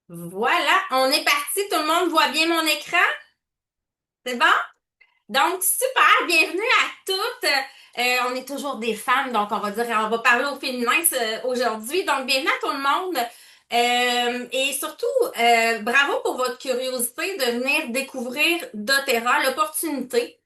Voilà, on est parti. Tout le monde voit bien mon écran? C'est bon? Donc, super, bienvenue à toutes. On est toujours des femmes, donc on va parler au féminin aujourd'hui. Donc, bienvenue à tout le monde. Et surtout, bravo pour votre curiosité de venir découvrir doTERRA, l'opportunité.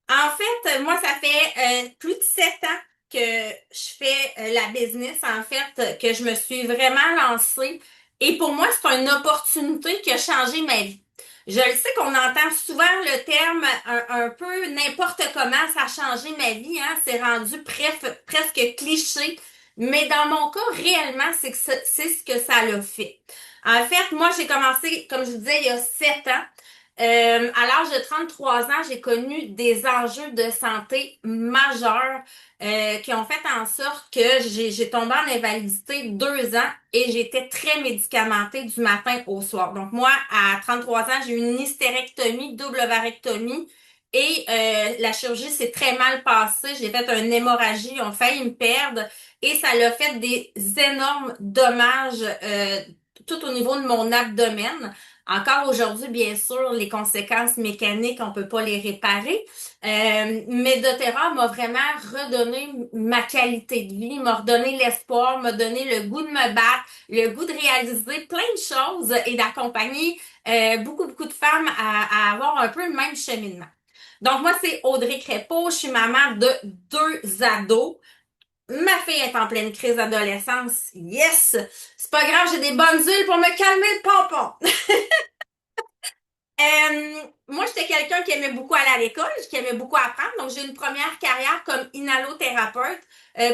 En fait, moi, ça fait plus de 7 ans que je fais la business, en fait, que je me suis vraiment lancée. Et pour moi, c'est une opportunité qui a changé ma vie. Je le sais qu'on entend souvent le terme un peu n'importe comment, ça a changé ma vie, hein, c'est rendu presque cliché. Mais dans mon cas, réellement, c'est ce que ça l'a fait. En fait, moi, j'ai commencé, comme je vous disais, il y a 7 ans. À l'âge de 33 ans, j'ai connu des enjeux de santé majeurs qui ont fait en sorte que j'ai tombé en invalidité 2 ans et j'étais très médicamentée du matin au soir. Donc moi, à 33 ans, j'ai eu une hystérectomie, double ovarectomie et la chirurgie s'est très mal passée. J'ai fait une hémorragie, on failli me perdre et ça l'a fait des énormes dommages tout au niveau de mon abdomen. Encore aujourd'hui, bien sûr, les conséquences mécaniques, on peut pas les réparer. Mais doTERRA m'a vraiment redonné ma qualité de vie, m'a redonné l'espoir, m'a donné le goût de me battre, le goût de réaliser plein de choses et d'accompagner beaucoup de femmes à avoir un peu le même cheminement. Donc moi, c'est Audrey Crépeau, je suis maman de 2 ados. Ma fille est en pleine crise d'adolescence. Yes! C'est pas grave, j'ai des bonnes huiles pour me calmer le pompon. Moi, j'étais quelqu'un qui aimait beaucoup aller à l'école, qui aimait beaucoup apprendre. Donc, j'ai une première carrière comme inhalothérapeute.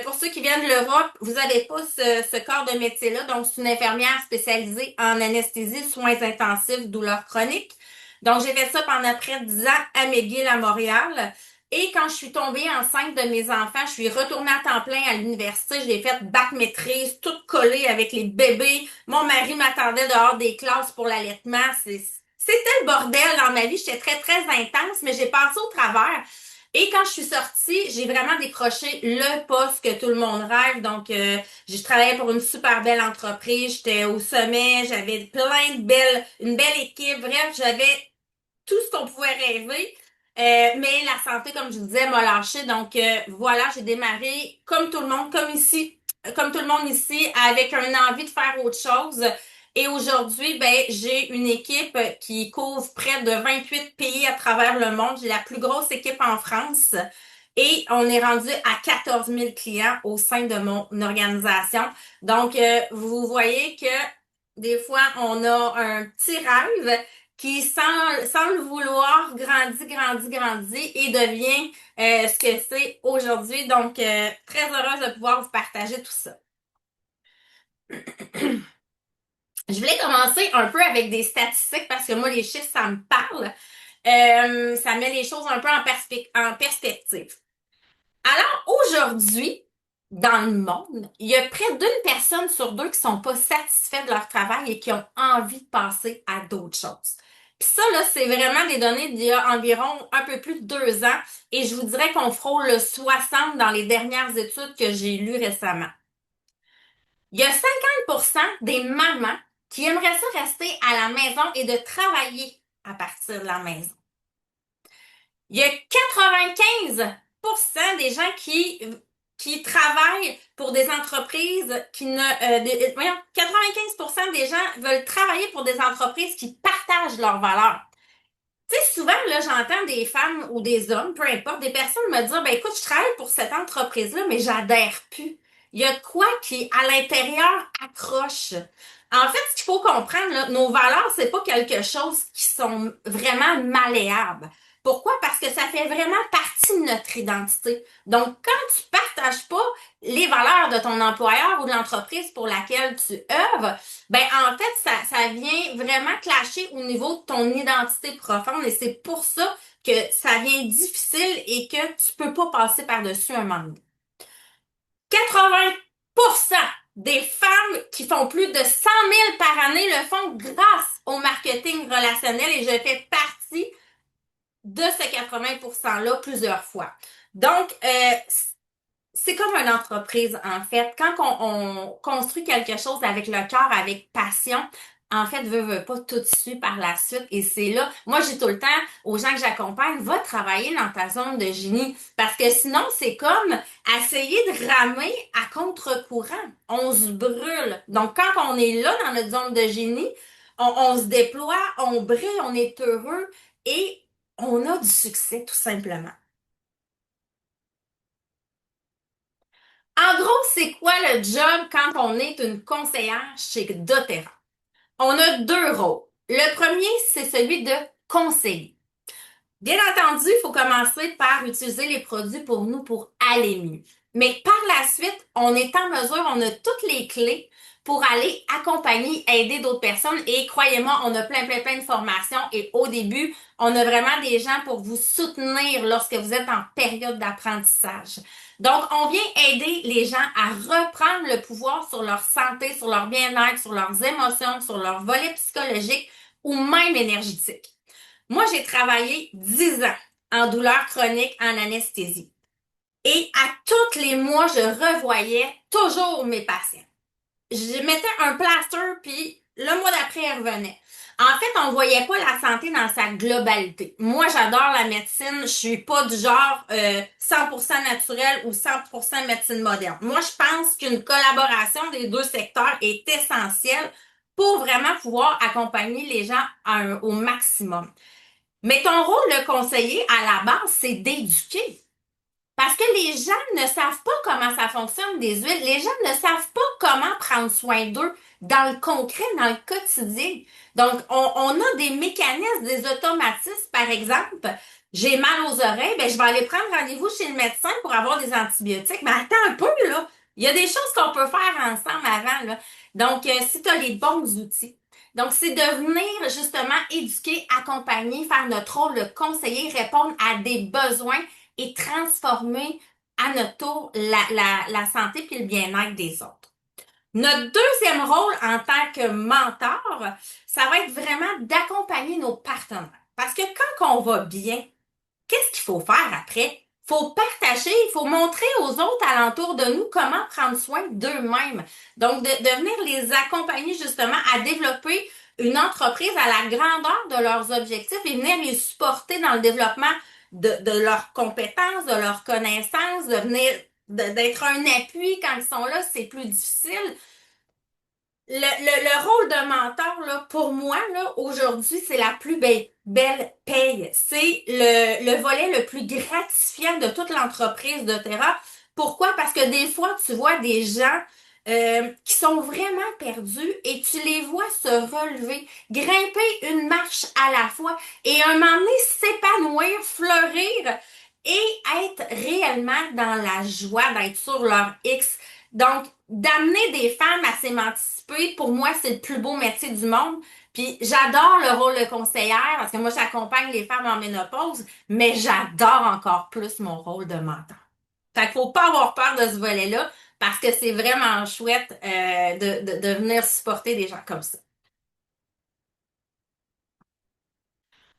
Pour ceux qui viennent de l'Europe, vous n'avez pas ce corps de métier-là. Donc, c'est une infirmière spécialisée en anesthésie, soins intensifs, douleurs chroniques. Donc, j'ai fait ça pendant près de 10 ans à McGill, à Montréal. Et quand je suis tombée enceinte de mes enfants, je suis retournée à temps plein à l'université. J'ai fait bac maîtrise, toute collée avec les bébés. Mon mari m'attendait dehors des classes pour l'allaitement. C'était le bordel dans ma vie. J'étais très intense, mais j'ai passé au travers. Et quand je suis sortie, j'ai vraiment décroché le poste que tout le monde rêve. Donc, j'ai travaillé pour une super belle entreprise. J'étais au sommet. J'avais une belle équipe. Bref, j'avais tout ce qu'on pouvait rêver. Mais la santé, comme je vous disais, m'a lâché. Donc, voilà, j'ai démarré comme tout le monde, comme tout le monde ici, avec une envie de faire autre chose. Et aujourd'hui, ben, j'ai une équipe qui couvre près de 28 pays à travers le monde. J'ai la plus grosse équipe en France. Et on est rendu à 14 000 clients au sein de mon organisation. Donc, vous voyez que des fois, on a un petit rêve qui, sans le vouloir, grandit et devient ce que c'est aujourd'hui. Donc, très heureuse de pouvoir vous partager tout ça. Je voulais commencer un peu avec des statistiques parce que moi, les chiffres, ça me parle. Ça met les choses un peu en perspective. Alors, aujourd'hui, dans le monde, il y a près d'une personne sur deux qui sont pas satisfaits de leur travail et qui ont envie de passer à d'autres choses. Puis ça, là, c'est vraiment des données d'il y a environ un peu plus de 2 ans et je vous dirais qu'on frôle le 60 dans les dernières études que j'ai lues récemment. Il y a 50% des mamans qui aimeraient ça rester à la maison et de travailler à partir de la maison. Il y a 95% des gens qui travaillent pour des entreprises qui ne... voyons, 95% des gens veulent travailler pour des entreprises qui partagent leurs valeurs. Tu sais, souvent, là, j'entends des femmes ou des hommes, peu importe, des personnes me dire, ben écoute, je travaille pour cette entreprise-là, mais j'adhère plus. Il y a de quoi qui, à l'intérieur, accroche. En fait, ce qu'il faut comprendre, là, nos valeurs, c'est pas quelque chose qui sont vraiment malléables. Pourquoi? Parce que ça fait vraiment partie de notre identité. Donc, quand tu partages pas les valeurs de ton employeur ou de l'entreprise pour laquelle tu œuvres, ben en fait, ça vient vraiment clasher au niveau de ton identité profonde et c'est pour ça que ça vient difficile et que tu peux pas passer par-dessus un moment donné. 80% des femmes qui font plus de 100 000 par année le font grâce au marketing relationnel et je fais partie de ce 80%-là plusieurs fois. Donc, c'est comme une entreprise, en fait. Quand on construit quelque chose avec le cœur, avec passion, en fait, veut pas tout de suite par la suite. Et c'est là, moi, j'ai tout le temps aux gens que j'accompagne, va travailler dans ta zone de génie. Parce que sinon, c'est comme essayer de ramer à contre-courant. On se brûle. Donc, quand on est là dans notre zone de génie, on se déploie, on brille, on est heureux et on a du succès, tout simplement. En gros, c'est quoi le job quand on est une conseillère chez doTERRA? On a deux rôles. Le premier, c'est celui de conseiller. Bien entendu, il faut commencer par utiliser les produits pour nous pour aller mieux. Mais par la suite, on est en mesure, on a toutes les clés pour aller accompagner, aider d'autres personnes. Et croyez-moi, on a plein de formations. Et au début, on a vraiment des gens pour vous soutenir lorsque vous êtes en période d'apprentissage. Donc, on vient aider les gens à reprendre le pouvoir sur leur santé, sur leur bien-être, sur leurs émotions, sur leur volet psychologique ou même énergétique. Moi, j'ai travaillé 10 ans en douleur chronique en anesthésie. Et à tous les mois, je revoyais toujours mes patients. Je mettais un plaster, puis le mois d'après, elle revenait. En fait, on voyait pas la santé dans sa globalité. Moi, j'adore la médecine. Je suis pas du genre 100% naturel ou 100% médecine moderne. Moi, je pense qu'une collaboration des deux secteurs est essentielle pour vraiment pouvoir accompagner les gens au maximum. Mais ton rôle de conseiller, à la base, c'est d'éduquer. Parce que les gens ne savent pas comment ça fonctionne des huiles. Les gens ne savent pas comment prendre soin d'eux dans le concret, dans le quotidien. Donc, on a des mécanismes, des automatismes. Par exemple, j'ai mal aux oreilles, ben, je vais aller prendre rendez-vous chez le médecin pour avoir des antibiotiques. Mais attends un peu, là. Il y a des choses qu'on peut faire ensemble avant, là. Donc, si tu as les bons outils. Donc, c'est de venir justement éduquer, accompagner, faire notre rôle de conseiller, répondre à des besoins et transformer à notre tour la santé puis le bien-être des autres. Notre deuxième rôle en tant que mentor, ça va être vraiment d'accompagner nos partenaires. Parce que quand on va bien, qu'est-ce qu'il faut faire après? Il faut partager, il faut montrer aux autres alentour de nous comment prendre soin d'eux-mêmes. Donc, de venir les accompagner justement à développer une entreprise à la grandeur de leurs objectifs et venir les supporter dans le développement de leurs compétences, de leurs connaissances, de venir d'être un appui quand ils sont là, c'est plus difficile. Le rôle de mentor, là, pour moi, là, aujourd'hui, c'est la plus belle paye. C'est le volet le plus gratifiant de toute l'entreprise de Terra. Pourquoi? Parce que des fois, tu vois des gens qui sont vraiment perdus et tu les vois se relever, grimper une marche à la fois et à un moment donné s'épanouir, fleurir et être réellement dans la joie d'être sur leur X. Donc, d'amener des femmes à s'émanciper, pour moi, c'est le plus beau métier du monde. Puis j'adore le rôle de conseillère parce que moi, j'accompagne les femmes en ménopause, mais j'adore encore plus mon rôle de mentor. Fait qu'il faut pas avoir peur de ce volet-là parce que c'est vraiment chouette de venir supporter des gens comme ça.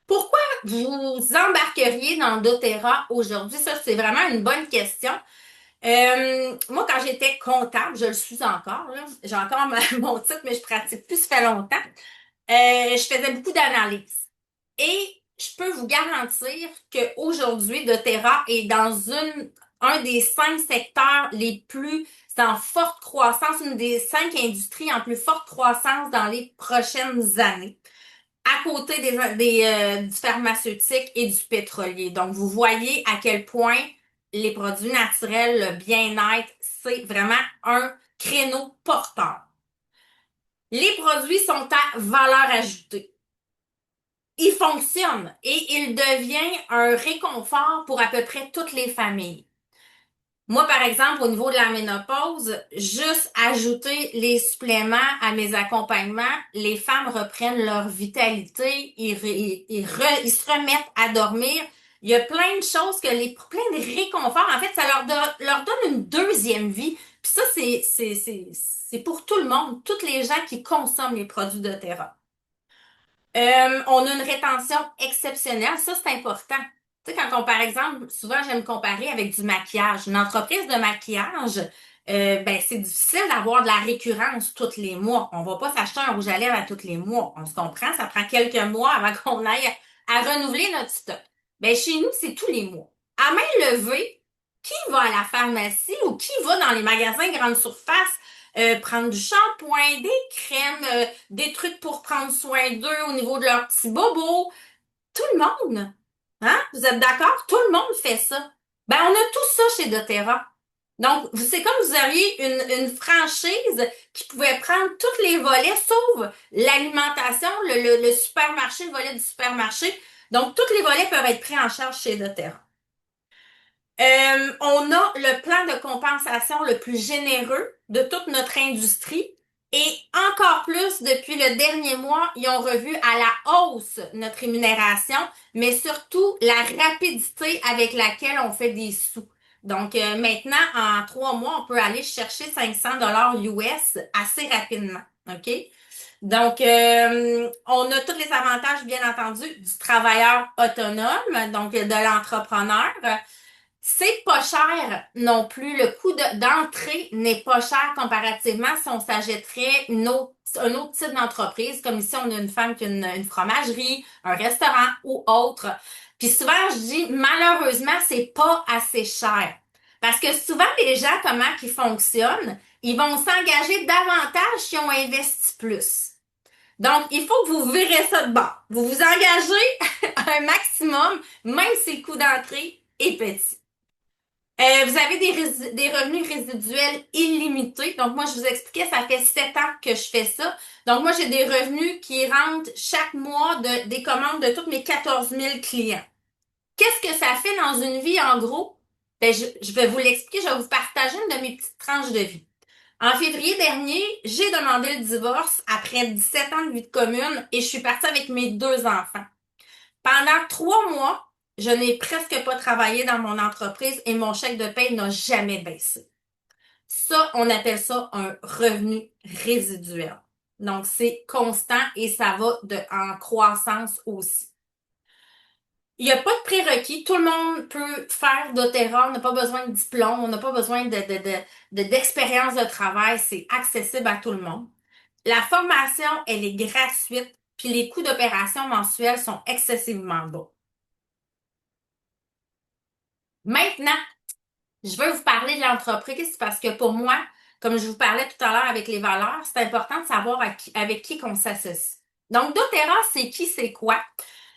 Pourquoi vous embarqueriez dans doTERRA aujourd'hui? Ça, c'est vraiment une bonne question. Moi, quand j'étais comptable, je le suis encore, là. J'ai encore mon titre, mais je pratique plus, ça fait longtemps. Je faisais beaucoup d'analyses. Et je peux vous garantir qu'aujourd'hui, doTERRA est dans un des 5 secteurs les plus en forte croissance, une des 5 industries en plus forte croissance dans les prochaines années, à côté du pharmaceutique et du pétrolier. Donc, vous voyez à quel point les produits naturels, le bien-être, c'est vraiment un créneau porteur. Les produits sont à valeur ajoutée. Ils fonctionnent et ils deviennent un réconfort pour à peu près toutes les familles. Moi, par exemple, au niveau de la ménopause, juste ajouter les suppléments à mes accompagnements, les femmes reprennent leur vitalité, ils se remettent à dormir. Il y a plein de choses plein de réconforts. En fait, ça leur donne une deuxième vie. Puis ça, c'est pour tout le monde, toutes les gens qui consomment les produits de Terra. On a une rétention exceptionnelle, ça c'est important. Tu sais, quand on, par exemple, souvent j'aime comparer avec du maquillage. Une entreprise de maquillage, ben c'est difficile d'avoir de la récurrence tous les mois. On va pas s'acheter un rouge à lèvres à tous les mois. On se comprend, ça prend quelques mois avant qu'on aille à renouveler notre stock. Ben chez nous, c'est tous les mois. À main levée, qui va à la pharmacie ou qui va dans les magasins grande surface prendre du shampoing, des crèmes, des trucs pour prendre soin d'eux au niveau de leurs petits bobos? Tout le monde. Hein? Vous êtes d'accord? Tout le monde fait ça. Ben, on a tout ça chez doTERRA. Donc, c'est comme vous auriez une franchise qui pouvait prendre tous les volets, sauf l'alimentation, le supermarché, le volet du supermarché. Donc, tous les volets peuvent être pris en charge chez doTERRA. On a le plan de compensation le plus généreux de toute notre industrie et encore plus depuis le dernier mois, ils ont revu à la hausse notre rémunération, mais surtout la rapidité avec laquelle on fait des sous. Donc maintenant, en 3 mois, on peut aller chercher 500 dollars US assez rapidement. OK? Donc, on a tous les avantages, bien entendu, du travailleur autonome, donc de l'entrepreneur. C'est pas cher non plus. Le coût d'entrée n'est pas cher comparativement si on s'achèterait un autre type d'entreprise, comme ici on a une femme qui a une fromagerie, un restaurant ou autre. Puis souvent, je dis, malheureusement, c'est pas assez cher. Parce que souvent, les gens, comment qu'ils fonctionnent, ils vont s'engager davantage si on investit plus. Donc, il faut que vous verrez ça de bord. Vous vous engagez un maximum, même si le coût d'entrée est petit. Vous avez des revenus résiduels illimités. Donc, moi, je vous expliquais, ça fait 7 ans que je fais ça. Donc, moi, j'ai des revenus qui rentrent chaque mois des commandes de tous mes 14 000 clients. Qu'est-ce que ça fait dans une vie, en gros? Ben, je vais vous l'expliquer, je vais vous partager une de mes petites tranches de vie. En février dernier, j'ai demandé le divorce après 17 ans de vie de commune et je suis partie avec mes 2 enfants. Pendant 3 mois, je n'ai presque pas travaillé dans mon entreprise et mon chèque de paie n'a jamais baissé. Ça, on appelle ça un revenu résiduel. Donc, c'est constant et ça va en croissance aussi. Il n'y a pas de prérequis. Tout le monde peut faire doTERRA. On n'a pas besoin de diplôme. On n'a pas besoin d'expérience de travail. C'est accessible à tout le monde. La formation, elle est gratuite. Puis les coûts d'opération mensuels sont excessivement bas. Maintenant, je veux vous parler de l'entreprise parce que pour moi, comme je vous parlais tout à l'heure avec les valeurs, c'est important de savoir avec qui qu'on s'associe. Donc, doTERRA, c'est qui, c'est quoi?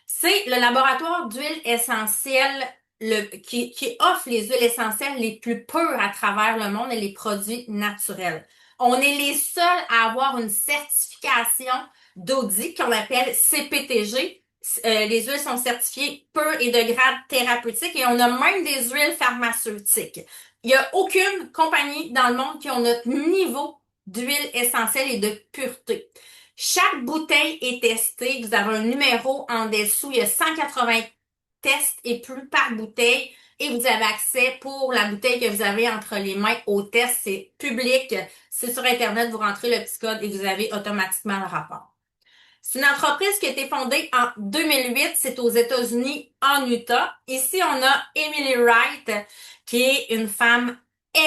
C'est le laboratoire d'huiles essentielles qui offre les huiles essentielles les plus pures à travers le monde et les produits naturels. On est les seuls à avoir une certification d'audit qu'on appelle CPTG. Les huiles sont certifiées pures et de grade thérapeutique et on a même des huiles pharmaceutiques. Il n'y a aucune compagnie dans le monde qui a notre niveau d'huile essentielle et de pureté. Chaque bouteille est testée. Vous avez un numéro en dessous. Il y a 180 tests et plus par bouteille. Et vous avez accès pour la bouteille que vous avez entre les mains au test. C'est public. C'est sur Internet. Vous rentrez le petit code et vous avez automatiquement le rapport. C'est une entreprise qui a été fondée en 2008. C'est aux États-Unis, en Utah. Ici, on a Emily Wright, qui est une femme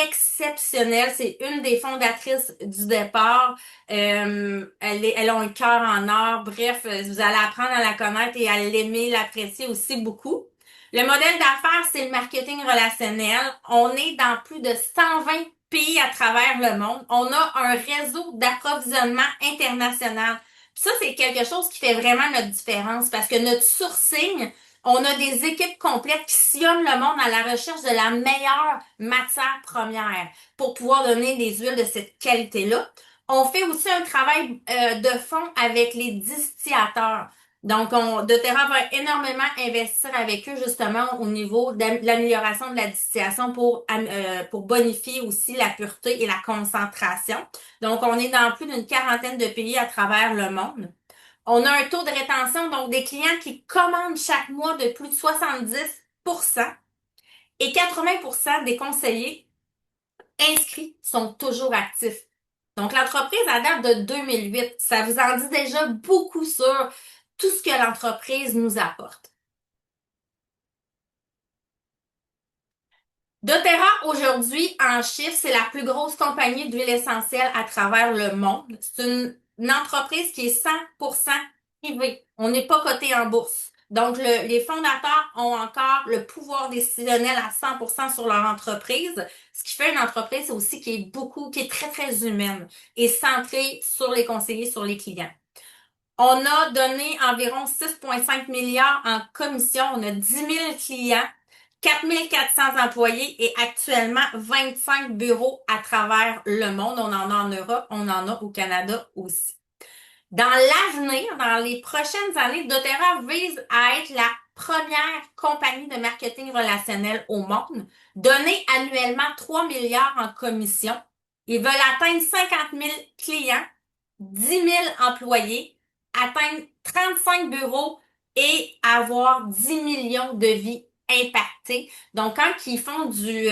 exceptionnelle. C'est une des fondatrices du départ. Elle a un cœur en or. Bref, vous allez apprendre à la connaître et à l'aimer, l'apprécier aussi beaucoup. Le modèle d'affaires, c'est le marketing relationnel. On est dans plus de 120 pays à travers le monde. On a un réseau d'approvisionnement international. Ça, c'est quelque chose qui fait vraiment notre différence parce que notre sourcing, on a des équipes complètes qui sillonnent le monde à la recherche de la meilleure matière première pour pouvoir donner des huiles de cette qualité-là. On fait aussi un travail de fond avec les distillateurs. Donc, doTERRA va énormément investir avec eux justement au niveau de l'amélioration de la distillation pour bonifier aussi la pureté et la concentration. Donc, on est dans plus d'une quarantaine de pays à travers le monde. On a un taux de rétention, donc des clients qui commandent chaque mois de plus de 70% et 80% des conseillers inscrits sont toujours actifs. Donc, l'entreprise, elle date de 2008. Ça vous en dit déjà beaucoup sur tout ce que l'entreprise nous apporte. doTERRA, aujourd'hui, en chiffres, c'est la plus grosse compagnie d'huile essentielle à travers le monde. C'est une entreprise qui est 100% privée. On n'est pas coté en bourse. Donc, les fondateurs ont encore le pouvoir décisionnel à 100% sur leur entreprise, ce qui fait une entreprise aussi qui est très, très humaine et centrée sur les conseillers, sur les clients. On a donné environ 6,5 milliards en commission. On a 10 000 clients, 4 400 employés et actuellement 25 bureaux à travers le monde. On en a en Europe, on en a au Canada aussi. Dans l'avenir, dans les prochaines années, doTERRA vise à être la première compagnie de marketing relationnel au monde, donner annuellement 3 milliards en commission. Ils veulent atteindre 50 000 clients, 10 000 employés, atteindre 35 bureaux et avoir 10 millions de vies impactées. Donc, quand ils font du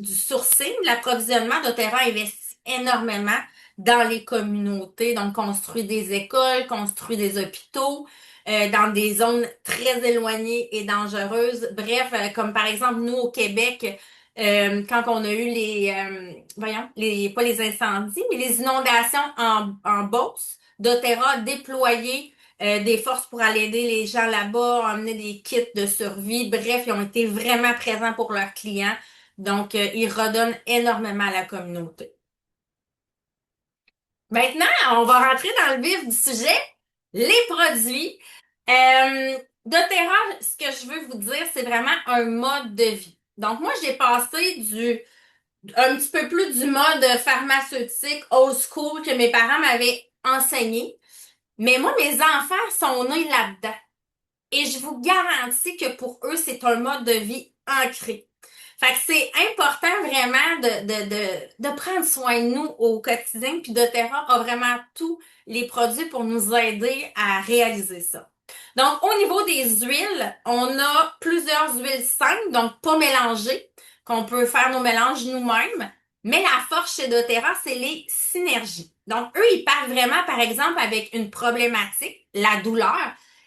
sourcing, l'approvisionnement, doTERRA investit énormément dans les communautés, donc construit des écoles, construit des hôpitaux, dans des zones très éloignées et dangereuses. Bref, comme par exemple nous au Québec, quand on a eu pas les incendies, mais les inondations en Beauce, doTERRA a déployé des forces pour aller aider les gens là-bas, emmener des kits de survie. Bref, ils ont été vraiment présents pour leurs clients. Donc, ils redonnent énormément à la communauté. Maintenant, on va rentrer dans le vif du sujet, les produits. doTERRA, ce que je veux vous dire, c'est vraiment un mode de vie. Donc, moi, j'ai passé un petit peu plus du mode pharmaceutique old school que mes parents m'avaient enseigné. Mais moi, mes enfants sont nés là-dedans. Et je vous garantis que pour eux, c'est un mode de vie ancré. Fait que c'est important vraiment de prendre soin de nous au quotidien. Puis doTERRA a vraiment tous les produits pour nous aider à réaliser ça. Donc, au niveau des huiles, on a plusieurs huiles simples, donc pas mélangées, qu'on peut faire nos mélanges nous-mêmes. Mais la force chez doTERRA, c'est les synergies. Donc, eux, ils partent vraiment, par exemple, avec une problématique, la douleur,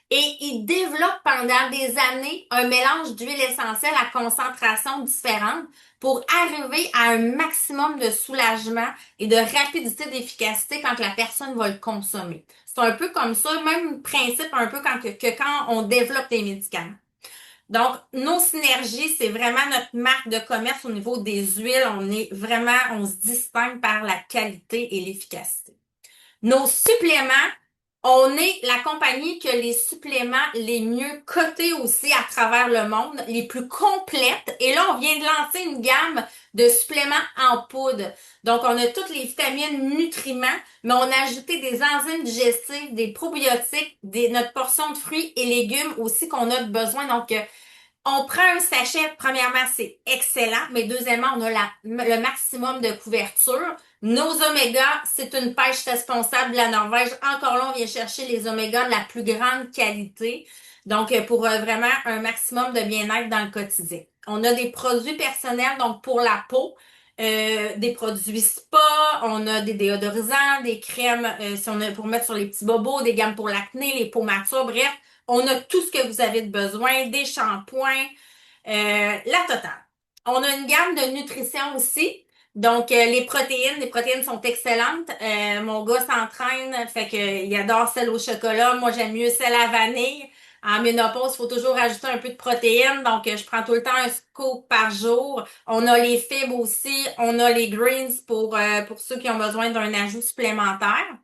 et ils développent pendant des années un mélange d'huile essentielle à concentration différente pour arriver à un maximum de soulagement et de rapidité d'efficacité quand la personne va le consommer. C'est un peu comme ça, même principe un peu que quand on développe des médicaments. Donc, nos synergies, c'est vraiment notre marque de commerce au niveau des huiles. On se distingue par la qualité et l'efficacité. Nos suppléments, on est la compagnie qui a les suppléments les mieux cotés aussi à travers le monde, les plus complètes. Et là, on vient de lancer une gamme de suppléments en poudre. Donc, on a toutes les vitamines, nutriments, mais on a ajouté des enzymes digestives, des probiotiques, notre portion de fruits et légumes aussi qu'on a besoin. Donc, on prend un sachet, premièrement, c'est excellent, mais deuxièmement, on a le maximum de couverture. Nos omégas, c'est une pêche responsable de la Norvège. Encore là, on vient chercher les omégas de la plus grande qualité. Donc, pour vraiment un maximum de bien-être dans le quotidien. On a des produits personnels, donc pour la peau, des produits spa, on a des déodorisants, des crèmes si on a pour mettre sur les petits bobos, des gammes pour l'acné, les peaux matures, bref. On a tout ce que vous avez de besoin, des shampoings, la totale. On a une gamme de nutrition aussi. Donc, les protéines sont excellentes. Mon gars s'entraîne, fait que il adore celle au chocolat. Moi, j'aime mieux celle à vanille. En ménopause, il faut toujours rajouter un peu de protéines. Donc, je prends tout le temps un scoop par jour. On a les fibres aussi. On a les greens pour ceux qui ont besoin d'un ajout supplémentaire.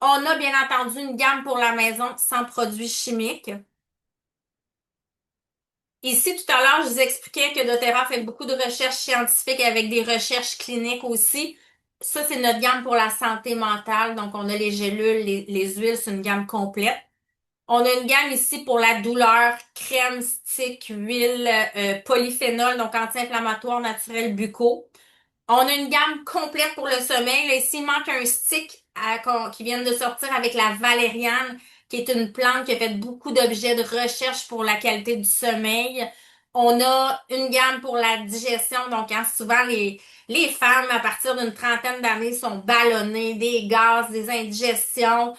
On a bien entendu une gamme pour la maison sans produits chimiques. Ici, tout à l'heure, je vous expliquais que doTERRA fait beaucoup de recherches scientifiques avec des recherches cliniques aussi. Ça, c'est notre gamme pour la santé mentale. Donc, on a les gélules, les huiles, c'est une gamme complète. On a une gamme ici pour la douleur, crème, stick, huile, polyphénol, donc anti-inflammatoire naturel buccaux. On a une gamme complète pour le sommeil. Là, ici, il manque un stick qui vient de sortir avec la valériane, qui est une plante qui a fait beaucoup d'objets de recherche pour la qualité du sommeil. On a une gamme pour la digestion. Donc, hein, souvent, les femmes, à partir d'une trentaine d'années, sont ballonnées, des gaz, des indigestions,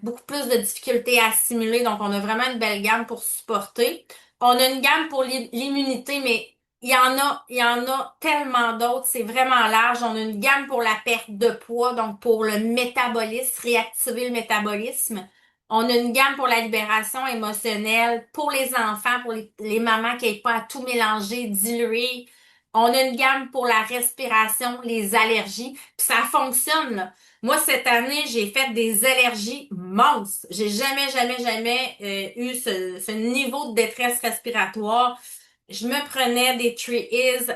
beaucoup plus de difficultés à assimiler. Donc, on a vraiment une belle gamme pour supporter. On a une gamme pour l'immunité, mais il y en a tellement d'autres. C'est vraiment large. On a une gamme pour la perte de poids, donc pour le métabolisme, réactiver le métabolisme. On a une gamme pour la libération émotionnelle, pour les enfants, pour les mamans qui n'aient pas à tout mélanger, diluer. On a une gamme pour la respiration, les allergies. Puis ça fonctionne, là. Moi, cette année, j'ai fait des allergies monstres. J'ai jamais, jamais, jamais eu ce niveau de détresse respiratoire. Je me prenais des Trees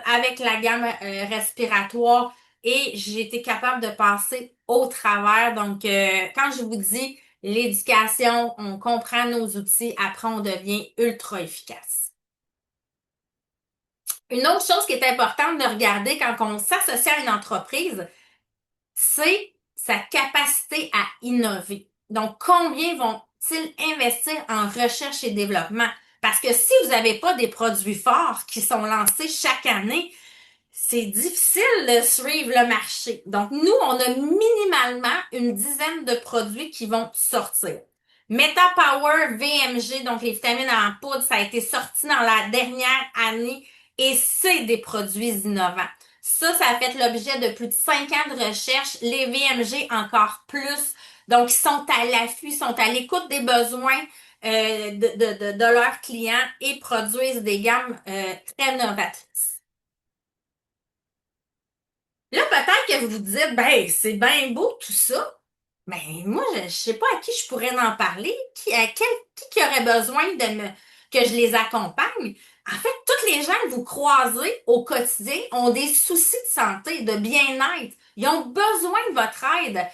avec la gamme respiratoire et j'ai été capable de passer au travers. Donc, quand je vous dis l'éducation, on comprend nos outils, après on devient ultra efficace. Une autre chose qui est importante de regarder quand on s'associe à une entreprise, c'est sa capacité à innover. Donc, combien vont-ils investir en recherche et développement? Parce que si vous n'avez pas des produits forts qui sont lancés chaque année, c'est difficile de suivre le marché. Donc, nous, on a minimalement une dizaine de produits qui vont sortir. MetaPower VMG, donc les vitamines en poudre, ça a été sorti dans la dernière année et c'est des produits innovants. Ça a fait l'objet de plus de 5 ans de recherche. Les VMG encore plus. Donc, ils sont à l'affût, ils sont à l'écoute des besoins de leurs clients et produisent des gammes très novatrices. Là, peut-être que vous vous dites, ben, c'est bien beau tout ça, mais moi, je sais pas à qui je pourrais en parler, qui aurait besoin que je les accompagne. En fait, toutes les gens que vous croisez au quotidien ont des soucis de santé, de bien-être. Ils ont besoin de votre aide.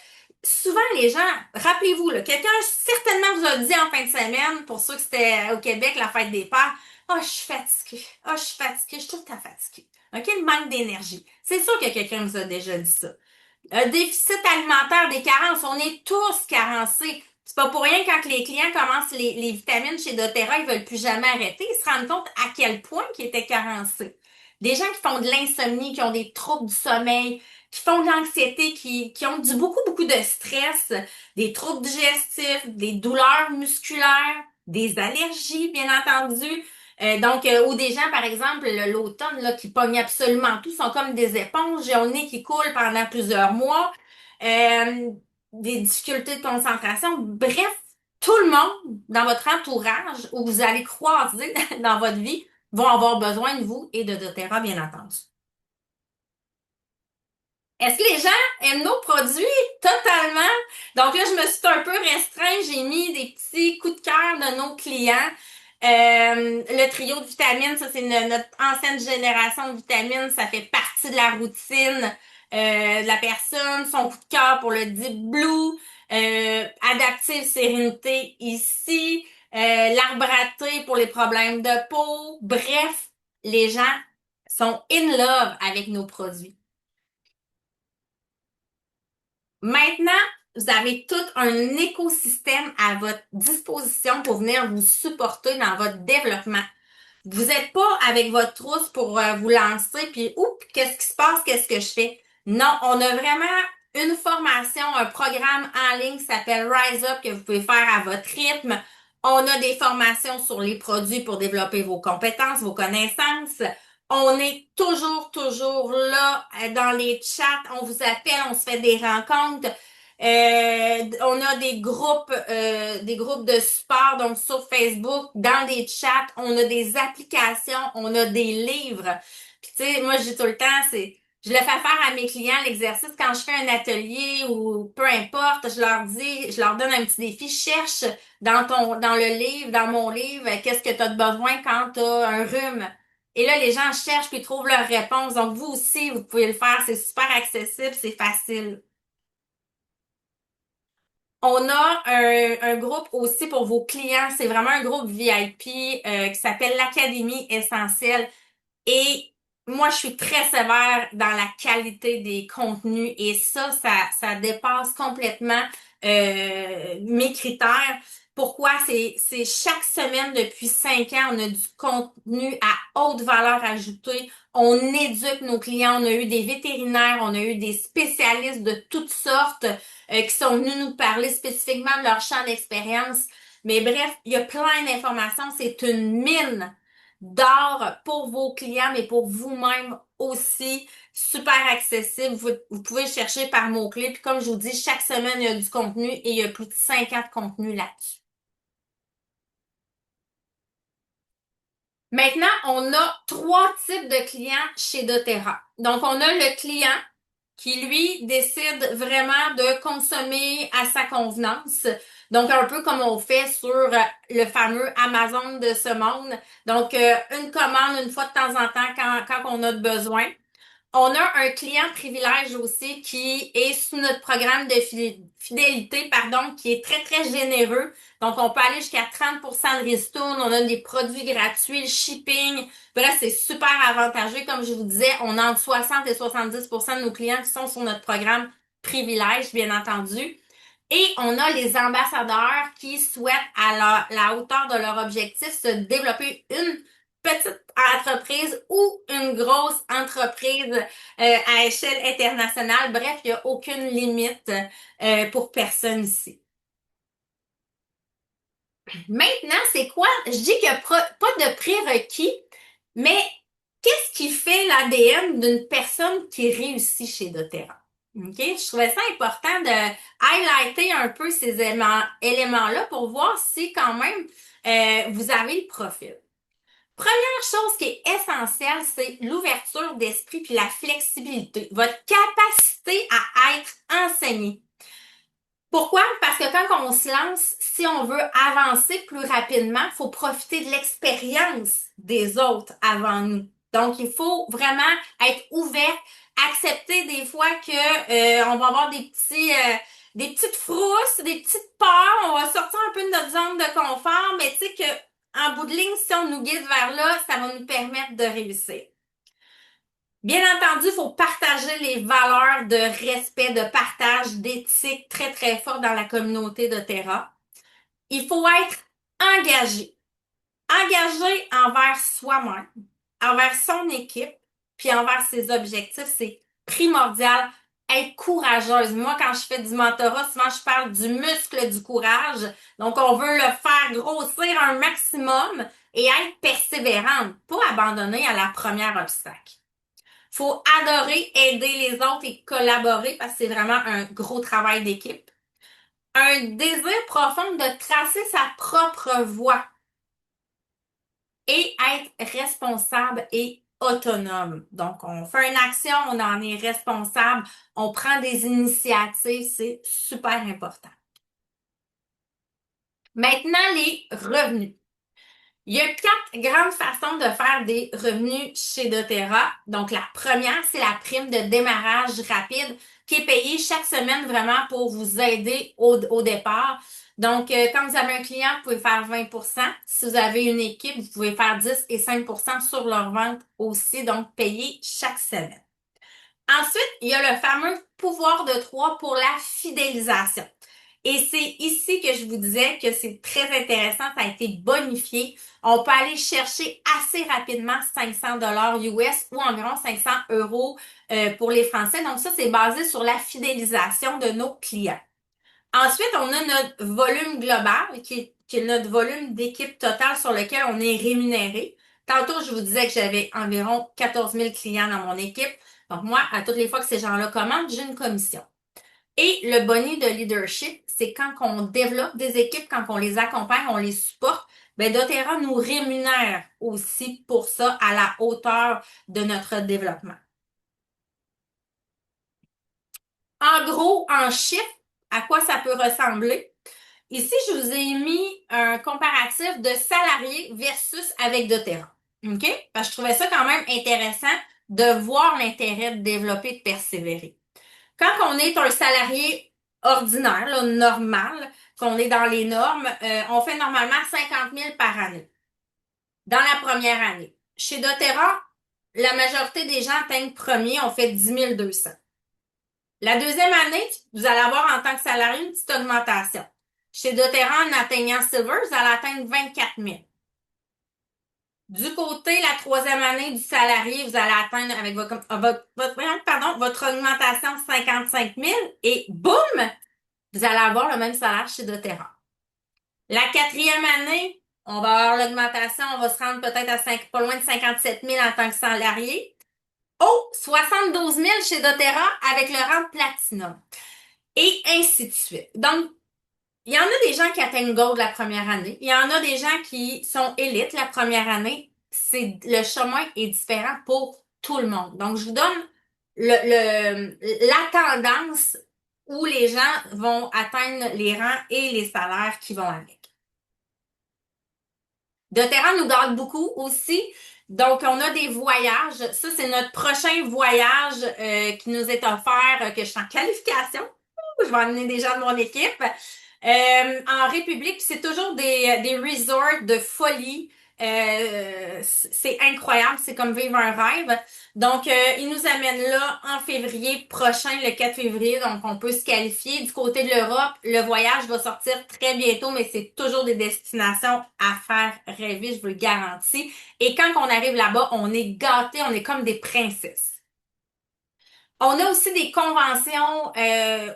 Souvent, les gens, rappelez-vous, là, quelqu'un certainement vous a dit en fin de semaine, pour ceux que c'était au Québec, la fête des pères, « Ah, je suis fatiguée. Ah, je suis fatiguée. Je suis tout le temps fatiguée. » OK, le manque d'énergie. C'est sûr que quelqu'un vous a déjà dit ça. Un déficit alimentaire, des carences, on est tous carencés. C'est pas pour rien quand les clients commencent les vitamines chez doTERRA, ils veulent plus jamais arrêter. Ils se rendent compte à quel point ils étaient carencés. Des gens qui font de l'insomnie, qui ont des troubles du sommeil, qui font de l'anxiété, qui ont beaucoup, beaucoup de stress, des troubles digestifs, des douleurs musculaires, des allergies, bien entendu. Ou des gens, par exemple, l'automne, là, qui pognent absolument tout, sont comme des éponges, ils ont le nez qui coule pendant plusieurs mois, euh, des difficultés de concentration. Bref, tout le monde dans votre entourage où vous allez croiser dans votre vie vont avoir besoin de vous et de doTERRA, bien entendu. Est-ce que les gens aiment nos produits? Totalement. Donc là, je me suis un peu restreint. J'ai mis des petits coups de cœur de nos clients. Le trio de vitamines, ça c'est notre ancienne génération de vitamines. Ça fait partie de la routine de la personne. Son coup de cœur pour le Deep Blue. Adaptive Sérénité ici. L'arbre à thé pour les problèmes de peau. Bref, les gens sont in love avec nos produits. Maintenant, vous avez tout un écosystème à votre disposition pour venir vous supporter dans votre développement. Vous n'êtes pas avec votre trousse pour vous lancer, puis oups, qu'est-ce qui se passe, qu'est-ce que je fais? Non, on a vraiment une formation, un programme en ligne qui s'appelle Rise Up que vous pouvez faire à votre rythme. On a des formations sur les produits pour développer vos compétences, vos connaissances. On est toujours, toujours là dans les chats. On vous appelle, on se fait des rencontres. On a des groupes de support, donc sur Facebook, dans des chats, on a des applications, on a des livres. Puis tu sais, moi je dis tout le temps, je le fais faire à mes clients l'exercice quand je fais un atelier ou peu importe, je leur donne un petit défi, cherche dans le livre, dans mon livre, qu'est-ce que tu as de besoin quand tu as un rhume. Et là, les gens cherchent puis trouvent leur réponse. Donc, vous aussi, vous pouvez le faire. C'est super accessible, c'est facile. On a un groupe aussi pour vos clients. C'est vraiment un groupe VIP qui s'appelle l'Académie Essentielle. Et moi, je suis très sévère dans la qualité des contenus et ça dépasse complètement mes critères. Pourquoi? C'est chaque semaine depuis 5 ans, on a du contenu à haute valeur ajoutée. On éduque nos clients. On a eu des vétérinaires, on a eu des spécialistes de toutes sortes qui sont venus nous parler spécifiquement de leur champ d'expérience. Mais bref, il y a plein d'informations. C'est une mine. d'or pour vos clients, mais pour vous-même aussi. Super accessible. Vous pouvez le chercher par mots-clés. Puis comme je vous dis, chaque semaine, il y a du contenu et il y a plus de 50 contenus là-dessus. Maintenant, on a trois types de clients chez doTERRA. Donc, on a le client qui, lui, décide vraiment de consommer à sa convenance. Donc, un peu comme on fait sur le fameux Amazon de ce monde. Donc, une commande une fois de temps en temps quand on a besoin. On a un client privilège aussi qui est sous notre programme de fidélité, pardon, qui est très, très généreux. Donc, on peut aller jusqu'à 30% de ristourne. On a des produits gratuits, le shipping. Bref, c'est super avantageux. Comme je vous disais, on a entre 60 et 70% de nos clients qui sont sur notre programme privilège, bien entendu. Et on a les ambassadeurs qui souhaitent, à la hauteur de leur objectif, se développer une petite entreprise ou une grosse entreprise à échelle internationale. Bref, il n'y a aucune limite pour personne ici. Maintenant, c'est quoi? Je dis qu'il n'y a pas de prérequis, mais qu'est-ce qui fait l'ADN d'une personne qui réussit chez doTERRA? OK? Je trouvais ça important de highlighter un peu ces éléments-là pour voir si quand même vous avez le profil. Première chose qui est essentielle, c'est l'ouverture d'esprit puis la flexibilité, votre capacité à être enseigné. Pourquoi? Parce que quand on se lance, si on veut avancer plus rapidement, il faut profiter de l'expérience des autres avant nous. Donc, il faut vraiment être ouvert, accepter des fois que on va avoir des petites frousses, des petites peurs, on va sortir un peu de notre zone de confort, mais tu sais que en bout de ligne, si on nous guide vers là, ça va nous permettre de réussir. Bien entendu, il faut partager les valeurs de respect, de partage, d'éthique très, très fort dans la communauté de Terra. Il faut être engagé. Engagé envers soi-même, envers son équipe, puis envers ses objectifs. C'est primordial. Être courageuse. Moi, quand je fais du mentorat, souvent, je parle du muscle du courage. Donc, on veut le faire grossir un maximum et être persévérante, pas abandonner à la première obstacle. Faut adorer aider les autres et collaborer parce que c'est vraiment un gros travail d'équipe. Un désir profond de tracer sa propre voie et être responsable et autonome. Donc, on fait une action, on en est responsable, on prend des initiatives, c'est super important. Maintenant, les revenus. Il y a quatre grandes façons de faire des revenus chez doTERRA. Donc, la première, c'est la prime de démarrage rapide qui est payée chaque semaine vraiment pour vous aider au départ. Donc, quand vous avez un client, vous pouvez faire 20%. Si vous avez une équipe, vous pouvez faire 10 et 5% sur leur vente aussi, donc payer chaque semaine. Ensuite, il y a le fameux pouvoir de 3 pour la fidélisation. Et c'est ici que je vous disais que c'est très intéressant, ça a été bonifié. On peut aller chercher assez rapidement 500 dollars US ou environ 500 euros pour les Français. Donc ça, c'est basé sur la fidélisation de nos clients. Ensuite, on a notre volume global qui est notre volume d'équipe totale sur lequel on est rémunéré. Tantôt, je vous disais que j'avais environ 14 000 clients dans mon équipe. Donc moi, à toutes les fois que ces gens-là commandent, j'ai une commission. Et le bonus de leadership, c'est quand on développe des équipes, quand on les accompagne, on les supporte, ben doTERRA nous rémunère aussi pour ça à la hauteur de notre développement. En gros, en chiffres, à quoi ça peut ressembler? Ici, je vous ai mis un comparatif de salariés versus avec doTERRA. OK? Parce que je trouvais ça quand même intéressant de voir l'intérêt de développer, de persévérer. Quand on est un salarié ordinaire, là, normal, qu'on est dans les normes, on fait normalement 50 000 par année dans la première année. Chez doTERRA, la majorité des gens atteignent premier, on fait 10 200. La deuxième année, vous allez avoir en tant que salarié une petite augmentation. Chez doTERRA, en atteignant Silver, vous allez atteindre 24 000. Du côté, la troisième année du salarié, vous allez atteindre avec votre augmentation 55 000 et boum, vous allez avoir le même salaire chez doTERRA. La quatrième année, On va avoir l'augmentation, on va se rendre peut-être à pas loin de 57 000 en tant que salarié. Oh, 72 000 chez doTERRA avec le rang de platinum. Et ainsi de suite. Donc, il y en a des gens qui atteignent Gold la première année. Il y en a des gens qui sont élites la première année. Le chemin est différent pour tout le monde. Donc, je vous donne la tendance où les gens vont atteindre les rangs et les salaires qui vont avec. doTERRA nous garde beaucoup aussi. Donc, on a des voyages. Ça, c'est notre prochain voyage qui nous est offert, que je suis en qualification. Je vais amener des gens de mon équipe. En République, c'est toujours des resorts de folie. C'est incroyable, c'est comme vivre un rêve. Donc, ils nous amènent là en février prochain, le 4 février. Donc, on peut se qualifier. Du côté de l'Europe, le voyage va sortir très bientôt, mais c'est toujours des destinations à faire rêver, je vous le garantis. Et quand on arrive là-bas, on est gâtés, on est comme des princesses. On a aussi des conventions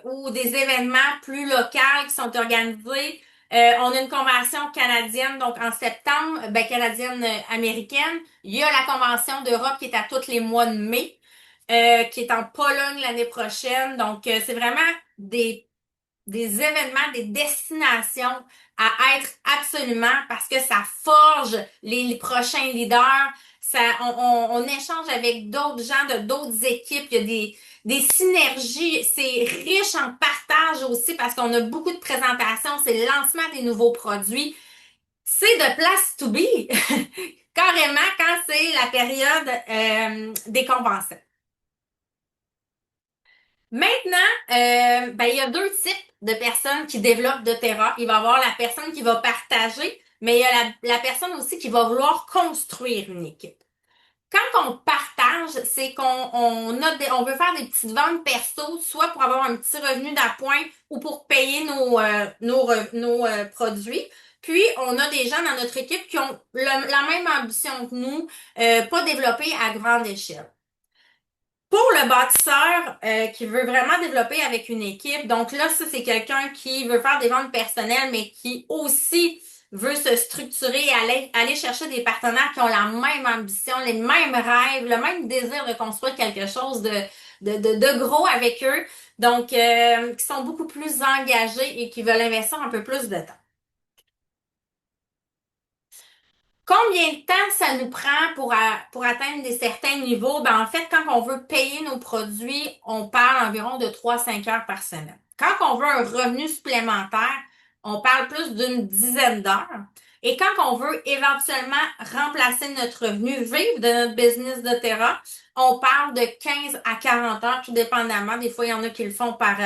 ou des événements plus locaux qui sont organisés. On a une convention canadienne, donc en septembre, ben canadienne américaine. Il y a la convention d'Europe qui est à tous les mois de mai, qui est en Pologne l'année prochaine. Donc, c'est vraiment des événements, des destinations à être absolument parce que ça forge les prochains leaders. Ça, on échange avec d'autres gens de d'autres équipes. Il y a des synergies. C'est riche en partage aussi parce qu'on a beaucoup de présentations. C'est le lancement des nouveaux produits. C'est de place to be. Carrément quand c'est la période des conventions. Maintenant, ben, il y a deux types de personnes qui développent doTERRA. Il va y avoir la personne qui va partager, mais il y a la personne aussi qui va vouloir construire une équipe. Quand on partage, c'est on veut faire des petites ventes perso, soit pour avoir un petit revenu d'appoint ou pour payer nos produits. Puis, on a des gens dans notre équipe qui ont la même ambition que nous, pas développer à grande échelle. Pour le bâtisseur qui veut vraiment développer avec une équipe, donc là, ça, c'est quelqu'un qui veut faire des ventes personnelles, mais qui aussi veut se structurer et aller chercher des partenaires qui ont la même ambition, les mêmes rêves, le même désir de construire quelque chose de gros avec eux. Donc, qui sont beaucoup plus engagés et qui veulent investir un peu plus de temps. Combien de temps ça nous prend pour atteindre des certains niveaux? Ben, en fait, quand on veut payer nos produits, on parle environ de 3 à 5 heures par semaine. Quand on veut un revenu supplémentaire, on parle plus d'une dizaine d'heures. Et quand on veut éventuellement remplacer notre revenu, vivre de notre business de terrain, on parle de 15 à 40 heures, tout dépendamment. Des fois, il y en a qui le font par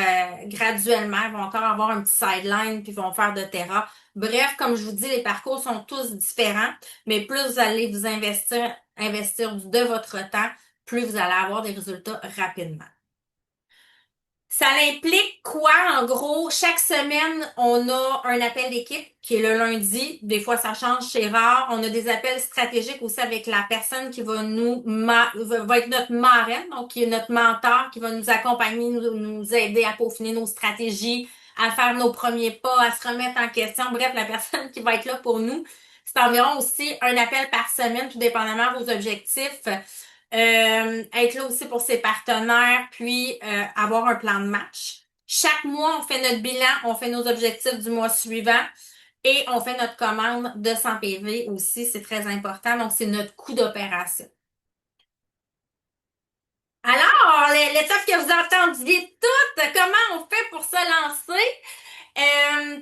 graduellement. Ils vont encore avoir un petit sideline, puis vont faire de terrain. Bref, comme je vous dis, les parcours sont tous différents, mais plus vous allez vous investir de votre temps, plus vous allez avoir des résultats rapidement. Ça implique quoi, en gros? Chaque semaine, on a un appel d'équipe qui est le lundi. Des fois, ça change, c'est rare. On a des appels stratégiques aussi avec la personne qui va va être notre marraine, donc qui est notre mentor, qui va nous accompagner, nous aider à peaufiner nos stratégies, à faire nos premiers pas, à se remettre en question. Bref, la personne qui va être là pour nous. C'est environ aussi un appel par semaine, tout dépendamment de vos objectifs. Être là aussi pour ses partenaires, puis avoir un plan de match. Chaque mois, on fait notre bilan, on fait nos objectifs du mois suivant et on fait notre commande de 100 PV aussi, c'est très important. Donc, c'est notre coût d'opération. Alors, l'étape que vous entendiez toutes, comment on fait pour se lancer?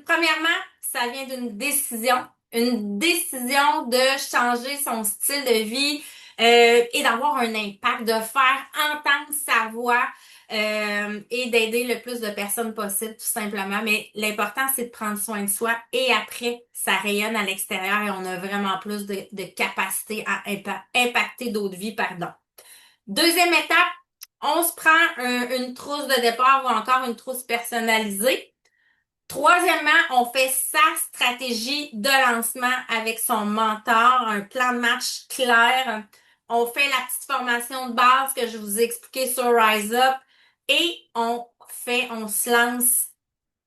Premièrement, ça vient d'une décision. Une décision de changer son style de vie et d'avoir un impact, de faire entendre sa voix et d'aider le plus de personnes possible, tout simplement. Mais l'important, c'est de prendre soin de soi et après, ça rayonne à l'extérieur et on a vraiment plus de capacité à impacter d'autres vies, pardon. Deuxième étape, on se prend une trousse de départ ou encore une trousse personnalisée. Troisièmement, on fait sa stratégie de lancement avec son mentor, un plan de match clair. On fait la petite formation de base que je vous ai expliqué sur Rise Up et on se lance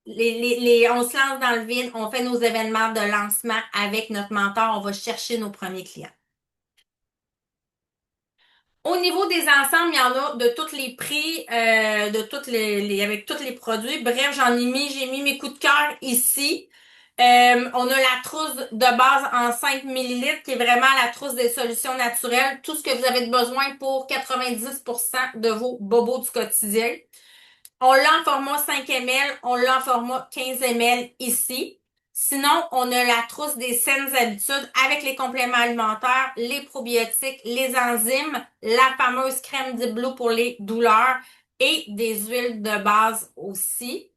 On se lance dans le vide, on fait nos événements de lancement avec notre mentor, on va chercher nos premiers clients. Au niveau des ensembles, il y en a de tous les prix, de avec tous les produits. Bref, j'ai mis mes coups de cœur ici. On a la trousse de base en 5 millilitres, qui est vraiment la trousse des solutions naturelles. Tout ce que vous avez besoin pour 90% de vos bobos du quotidien. On l'a en format 5 ml, on l'a en format 15 ml ici. Sinon, on a la trousse des saines habitudes avec les compléments alimentaires, les probiotiques, les enzymes, la fameuse crème d'Iblo pour les douleurs et des huiles de base aussi.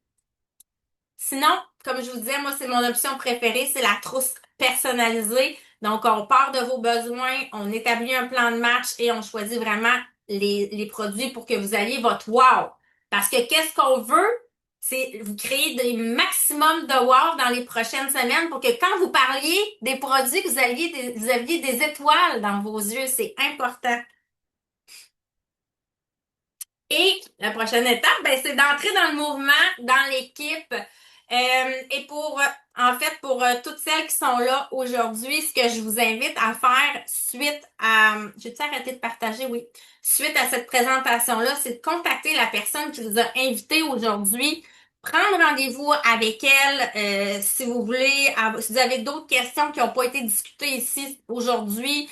Sinon, comme je vous disais, moi, c'est mon option préférée, c'est la trousse personnalisée. Donc, on part de vos besoins, on établit un plan de match et on choisit vraiment les produits pour que vous ayez votre wow. Parce que qu'est-ce qu'on veut? C'est vous créer des maximums de wow dans les prochaines semaines pour que quand vous parliez des produits, que vous aviez des étoiles dans vos yeux. C'est important. Et la prochaine étape, ben, c'est d'entrer dans le mouvement, dans l'équipe. Et en fait, pour toutes celles qui sont là aujourd'hui, ce que je vous invite à faire suite à, j'ai-tu arrêté de partager? Oui. Suite à cette présentation-là, c'est de contacter la personne qui vous a invité aujourd'hui, prendre rendez-vous avec elle, si vous voulez, si vous avez d'autres questions qui n'ont pas été discutées ici aujourd'hui,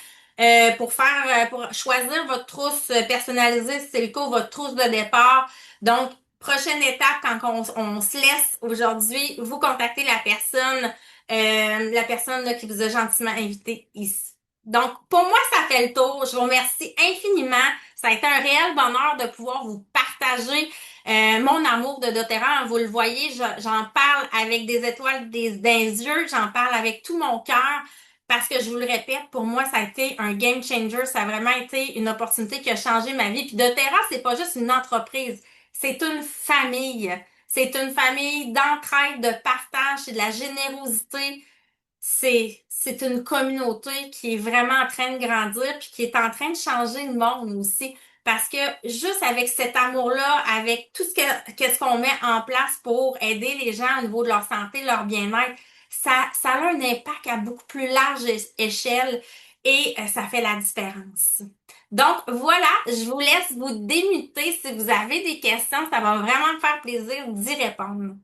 pour choisir votre trousse personnalisée, si c'est le cas, votre trousse de départ. Donc, prochaine étape, quand on se laisse aujourd'hui, vous contactez la personne là, qui vous a gentiment invité ici. Donc, pour moi, ça fait le tour. Je vous remercie infiniment. Ça a été un réel bonheur de pouvoir vous partager mon amour de doTERRA. Vous le voyez, j'en parle avec des étoiles des yeux, j'en parle avec tout mon cœur. Parce que je vous le répète, pour moi, ça a été un game changer. Ça a vraiment été une opportunité qui a changé ma vie. Puis doTERRA, c'est pas juste une entreprise. C'est une famille. C'est une famille d'entraide, de partage, c'est de la générosité. C'est une communauté qui est vraiment en train de grandir puis qui est en train de changer le monde aussi. Parce que juste avec cet amour-là, avec tout qu'est-ce qu'on met en place pour aider les gens au niveau de leur santé, leur bien-être, ça a un impact à beaucoup plus large échelle et ça fait la différence. Donc voilà, je vous laisse vous démuter. Si vous avez des questions, ça va vraiment me faire plaisir d'y répondre.